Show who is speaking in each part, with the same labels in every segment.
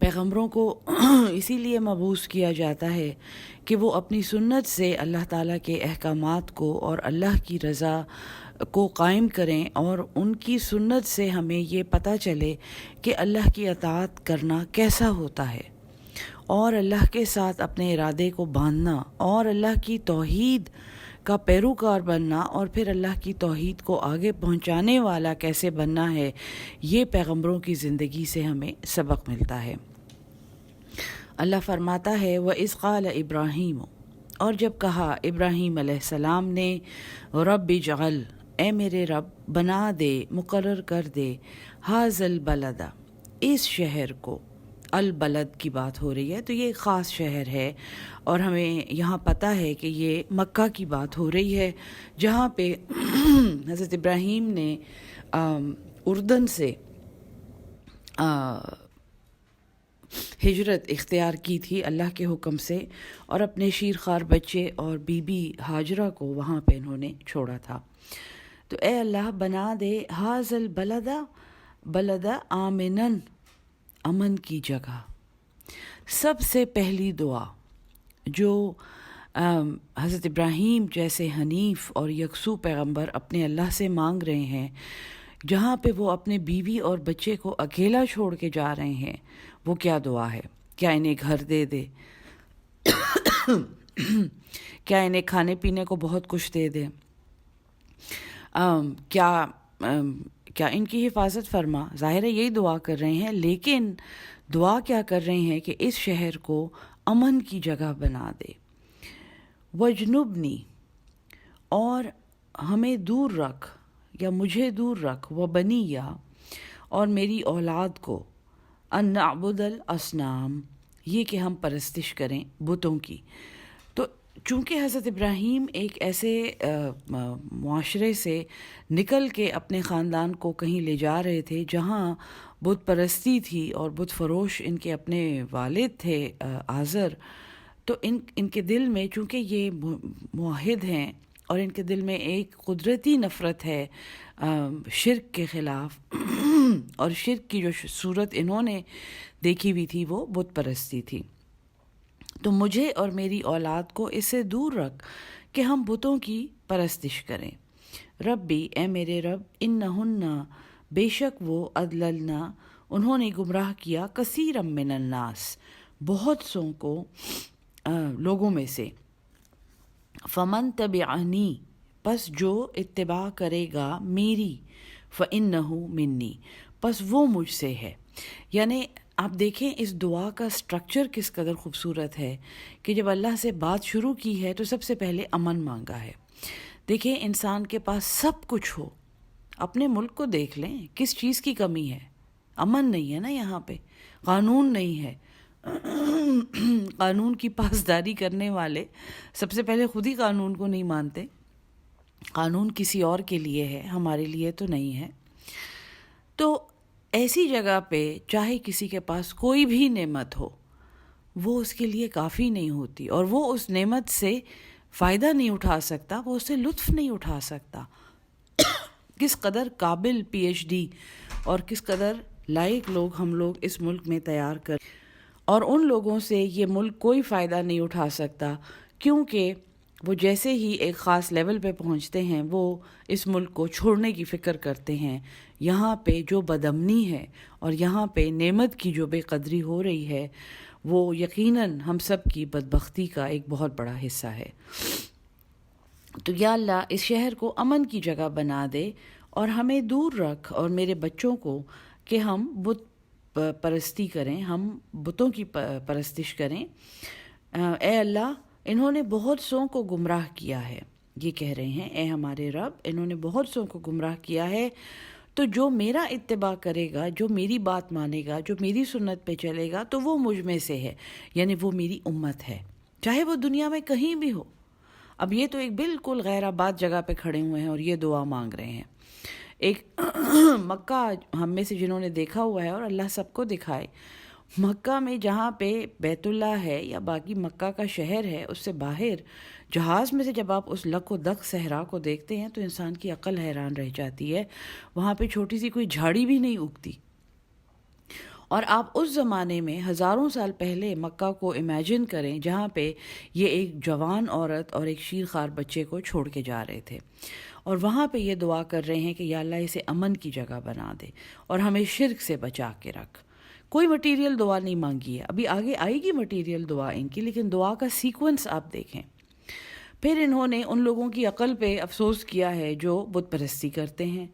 Speaker 1: पैगंबरों को इसीलिए मबूस किया जाता है कि वो अपनी सुन्नत से अल्लाह ताला के अहकामात को और अल्लाह की रज़ा को कायम करें, और उनकी सुन्नत से हमें ये पता चले कि अल्लाह की अताअत करना कैसा होता है, और अल्लाह के साथ अपने इरादे को बांधना, और अल्लाह की तौहीद का पैरोकार बनना, और फिर अल्लाह की तौहीद को आगे पहुंचाने वाला कैसे बनना है, ये पैगंबरों की ज़िंदगी से हमें सबक मिलता है। अल्लाह फरमाता है व इज़ क़ाल इब्राहीम, और जब कहा इब्राहीम अलैहिस्सलाम ने रब्बि जअल, ए मेरे रब बना दे, मुकर्रर कर दे, हाज़ल बलदा, इस शहर को। अल बलद की बात हो रही है, तो ये एक ख़ास शहर है, और हमें यहाँ पता है कि ये मक्का की बात हो रही है, जहाँ पे हज़रत इब्राहीम ने उर्दन से हिजरत इख्तियार की थी अल्लाह के हुक्म से, और अपने शीरखार बच्चे और बीबी हाजरा को वहाँ पे इन्होंने छोड़ा था। तो ए अल्लाह बना दे हाज़ल बलदा, बलदा आमिनन, अमन की जगह। सबसे पहली दुआ जो हज़रत इब्राहीम जैसे हनीफ और यकसू पैगंबर अपने अल्लाह से मांग रहे हैं, जहाँ पे वो अपने बीवी और बच्चे को अकेला छोड़ के जा रहे हैं, वो क्या दुआ है? क्या इन्हें घर दे दे? क्या इन्हें खाने पीने को बहुत कुछ दे दे? क्या इनकी हिफाजत फरमा? ज़ाहिर है यही दुआ कर रहे हैं, लेकिन दुआ क्या कर रहे हैं कि इस शहर को अमन की जगह बना दे। वजनुबनी, और हमें दूर रख, या मुझे दूर रख, व बनिया, और मेरी औलाद को, अन नअबुदल असनाम, ये कि हम परस्तिश करें बुतों की। तो चूँकि हज़रत इब्राहीम एक ऐसे मुआशरे से निकल के अपने ख़ानदान को कहीं ले जा रहे थे जहाँ बुत परस्ती थी, और बुत फरोश इनके अपने वालिद थे आज़र, तो इनके दिल में, चूँकि ये मुआहिद हैं और इनके दिल में एक कुदरती नफ़रत है शिर्क के ख़िलाफ़, और शिर्क की जो सूरत इन्होंने देखी हुई थी वो बुत परस्ती थी। तो मुझे और मेरी औलाद को इससे दूर रख कि हम बुतों की परस्तिश करें। रब्बी, ए मेरे रब, इन्नहुन्ना, बेशक वो, अदललना, उन्होंने गुमराह किया, कसीरम मिनन नास, बहुत सौ को लोगों में से। फ़मन तबिअनी, पस जो इत्तिबा करेगा मेरी, फ़इन्नहु मिन्नी, पस वो मुझसे है। यानी आप देखें इस दुआ का स्ट्रक्चर किस कदर खूबसूरत है कि जब अल्लाह से बात शुरू की है तो सबसे पहले अमन मांगा है। देखिए, इंसान के पास सब कुछ हो, अपने मुल्क को देख लें, किस चीज़ की कमी है? अमन नहीं है ना, यहाँ पे कानून नहीं है। कानून की पासदारी करने वाले सबसे पहले खुद ही कानून को नहीं मानते। कानून किसी और के लिए है, हमारे लिए तो नहीं है। तो ऐसी जगह पे चाहे किसी के पास कोई भी नेमत हो, वो उसके लिए काफ़ी नहीं होती, और वो उस नेमत से फ़ायदा नहीं उठा सकता, वो उससे लुत्फ़ नहीं उठा सकता। किस कदर काबिल पीएचडी और किस कदर लायक लोग हम लोग इस मुल्क में तैयार कर, और उन लोगों से ये मुल्क कोई फ़ायदा नहीं उठा सकता, क्योंकि वो जैसे ही एक ख़ास लेवल पे पहुंचते हैं वो इस मुल्क को छोड़ने की फ़िक्र करते हैं। यहाँ पे जो बदअमनी है और यहाँ पे नेमत की जो बेकदरी हो रही है, वो यकीनन हम सब की बदबख्ती का एक बहुत बड़ा हिस्सा है। तो या अल्लाह, इस शहर को अमन की जगह बना दे, और हमें दूर रख, और मेरे बच्चों को, कि हम बुत परस्ती करें, हम बुतों की परस्तिश करें। ए अल्लाह, इन्होंने बहुत सौ को गुमराह किया है। ये कह रहे हैं, ए हमारे रब, इन्होंने बहुत सौ को गुमराह किया है, तो जो मेरा इत्तिबा करेगा, जो मेरी बात मानेगा, जो मेरी सुन्नत पे चलेगा, तो वो मुझ में से है, यानी वो मेरी उम्मत है, चाहे वो दुनिया में कहीं भी हो। अब ये तो एक बिल्कुल गैराबाद जगह पे खड़े हुए हैं और ये दुआ मांग रहे हैं। एक मक्का हम में से जिन्होंने देखा हुआ है, और अल्लाह सबको दिखाए, मक्का में जहाँ पे बैतुल्लाह है या बाकी मक्का का शहर है, उससे बाहर जहाज़ में से जब आप उस लक व दक सहरा को देखते हैं तो इंसान की अक्ल हैरान रह जाती है। वहाँ पे छोटी सी कोई झाड़ी भी नहीं उगती, اور آپ اس زمانے میں ہزاروں سال پہلے مکہ کو امیجن کریں جہاں پہ یہ ایک جوان عورت اور ایک شیرخوار بچے کو چھوڑ کے جا رہے تھے، اور وہاں پہ یہ دعا کر رہے ہیں کہ یا اللہ اسے امن کی جگہ بنا دے اور ہمیں شرک سے بچا کے رکھ۔ کوئی مٹیریل دعا نہیں مانگی ہے، ابھی آگے آئے گی مٹیریل دعا ان کی، لیکن دعا کا سیکوینس آپ دیکھیں۔ پھر انہوں نے ان لوگوں کی عقل پہ افسوس کیا ہے جو بت پرستی کرتے ہیں،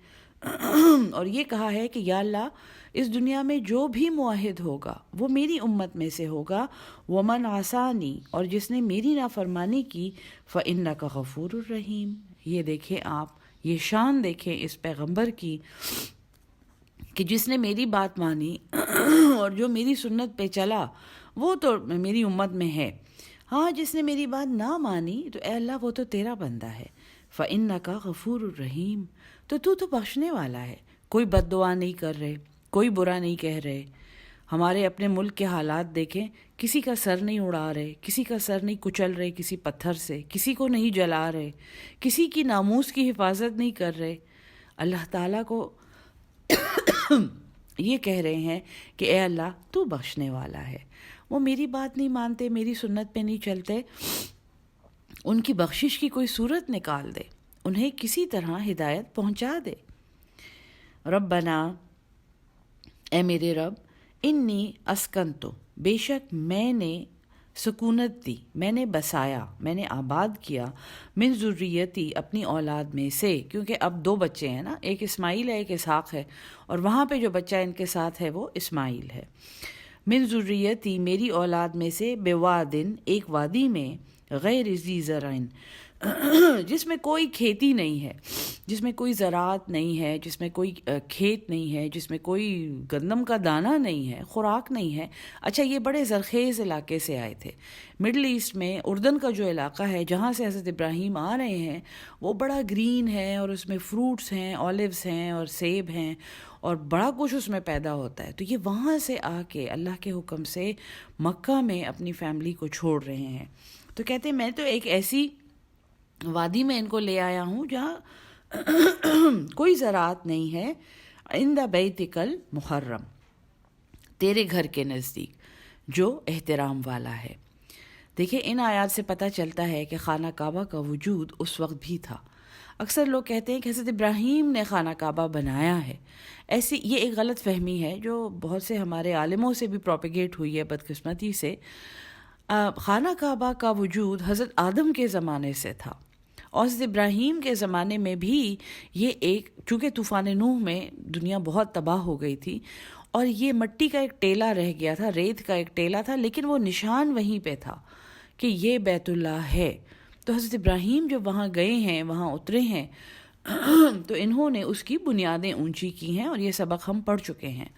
Speaker 1: اور یہ کہا ہے کہ یا اللہ اس دنیا میں جو بھی موحد ہوگا وہ میری امت میں سے ہوگا، ومن عصانی، اور جس نے میری نافرمانی کی، فإنک غفور الرحیم۔ یہ دیکھیں آپ، یہ شان دیکھیں اس پیغمبر کی کہ جس نے میری بات مانی اور جو میری سنت پہ چلا وہ تو میری امت میں ہے، ہاں جس نے میری بات نہ مانی تو اے اللہ وہ تو تیرا بندہ ہے، فإنک غفور الرحیم، تو بخشنے والا ہے۔ کوئی بد دعا نہیں کر رہے، کوئی برا نہیں کہہ رہے۔ ہمارے اپنے ملک کے حالات دیکھیں، کسی کا سر نہیں اڑا رہے، کسی کا سر نہیں کچل رہے کسی پتھر سے، کسی کو نہیں جلا رہے، کسی کی ناموس کی حفاظت نہیں کر رہے۔ اللہ تعالیٰ کو یہ کہہ رہے ہیں کہ اے اللہ تو بخشنے والا ہے، وہ میری بات نہیں مانتے، میری سنت پہ نہیں چلتے، ان کی بخشش کی کوئی صورت نکال دے، انہیں کسی طرح ہدایت پہنچا دے۔ ربنا، اے میرے رب، انی اسکنتو، بے شک میں نے سکونت دی، میں نے بسایا، میں نے آباد کیا، من ذریتی، اپنی اولاد میں سے، کیونکہ اب 2 بچے ہیں نا، ایک اسماعیل ہے ایک اسحاق ہے، اور وہاں پہ جو بچہ ان کے ساتھ ہے وہ اسماعیل ہے۔ من ذریتی، میری اولاد میں سے، بوادن، ایک وادی میں، غیر ذی زرعن، جس میں کوئی کھیتی نہیں ہے، جس میں کوئی زراعت نہیں ہے، جس میں کوئی کھیت نہیں ہے، جس میں کوئی گندم کا دانہ نہیں ہے، خوراک نہیں ہے۔ اچھا، یہ بڑے زرخیز علاقے سے آئے تھے۔ مڈل ایسٹ میں اردن کا جو علاقہ ہے جہاں سے حضرت ابراہیم آ رہے ہیں وہ بڑا گرین ہے، اور اس میں فروٹس ہیں، اولیوز ہیں اور سیب ہیں، اور بڑا کچھ اس میں پیدا ہوتا ہے۔ تو یہ وہاں سے آ کے اللہ کے حکم سے مکہ میں اپنی فیملی کو چھوڑ رہے ہیں۔ تو کہتے ہیں میں تو ایک ایسی وادی میں ان کو لے آیا ہوں جہاں کوئی زراعت نہیں ہے، عند بیتک المحرم، تیرے گھر کے نزدیک جو احترام والا ہے۔ دیکھیں ان آیات سے پتہ چلتا ہے کہ خانہ کعبہ کا وجود اس وقت بھی تھا۔ اکثر لوگ کہتے ہیں کہ حضرت ابراہیم نے خانہ کعبہ بنایا ہے، ایسی یہ ایک غلط فہمی ہے جو بہت سے ہمارے عالموں سے بھی پروپیگیٹ ہوئی ہے بدقسمتی سے۔ خانہ کعبہ کا وجود حضرت آدم کے زمانے سے تھا، اور حضرت ابراہیم کے زمانے میں بھی یہ ایک، چونکہ طوفان نوح میں دنیا بہت تباہ ہو گئی تھی اور یہ مٹی کا ایک ٹیلا رہ گیا تھا، ریت کا ایک ٹیلا تھا، لیکن وہ نشان وہیں پہ تھا کہ یہ بیت اللہ ہے۔ تو حضرت ابراہیم جب وہاں گئے ہیں، وہاں اترے ہیں، تو انہوں نے اس کی بنیادیں اونچی کی ہیں، اور یہ سبق ہم پڑھ چکے ہیں۔